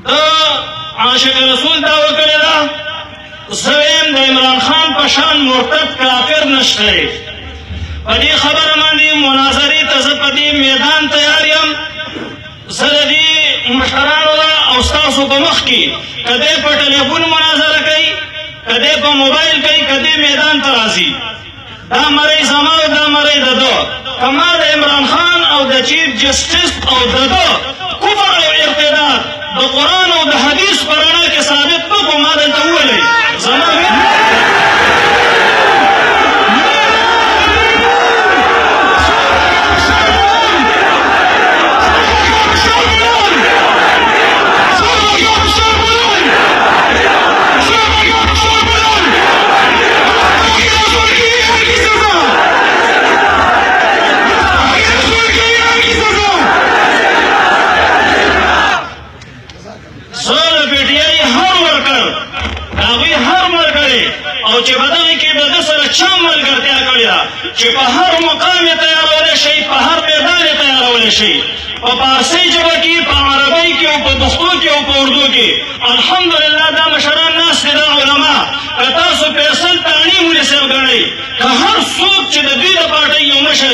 د عاشق رسول دعوه کړې ده زه ویم د عمران خان په شان مرتد کافر نشته. په دې خبره باندې مناظرې ته زه په دې میدان تیار یم. زه د دې مشرانو او ستاسو په مخ کې که دی په ټلیفون مناظره کوي که دی په موبایل کوي که دی میدان ته راځي دا مری زما او دا مری د ده که ما د عمران خان او د چیف جسټس او د ده کفر او ارتداد د قرآن او د حدیث په رڼا کې ثابت نه کړو ما دلته وویلی زما چې په دغه کې د ده سره چا ملګرتیا کړې ده چې په هر مقام یې تیارولی شي په هر میدان یې تیارولی شي په فارسي ژبه کې په عربۍ کې او په پښتو کې او په اردو کې الحمدلله دا مشران ناست دي دا علما که تاسو فیصل تاڼي مولي صاحب ګڼئ که هر څوک چې د دوی د پارټۍ یو مشر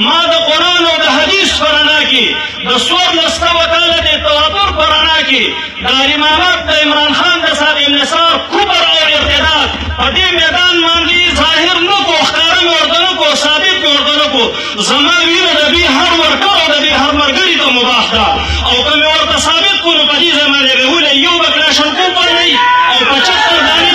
ما د قرآن او د حدیث په رڼا کې د 1400 کاله د تواتر په رڼا کې د امامت د عمران خان د صاحب نثار کفر او ارتداد په دې میدان باندې ظاهر نه کو ښکاره مې ورته نه کو ثابت مې ورته نه کو زما وینه د دوی هر ورکر او د دوی هر ملګري ته مباح ده او که مې ورته ثابت کړو په دې ځای باندې رهولی یو به کلاشنکوف ورنئ او 75 دانې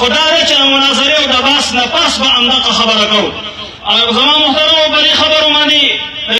خدا دې چې د مناظرې او د بحث نه پس به همدغه خبره کوو. زما محترمو په دې خبرو باندې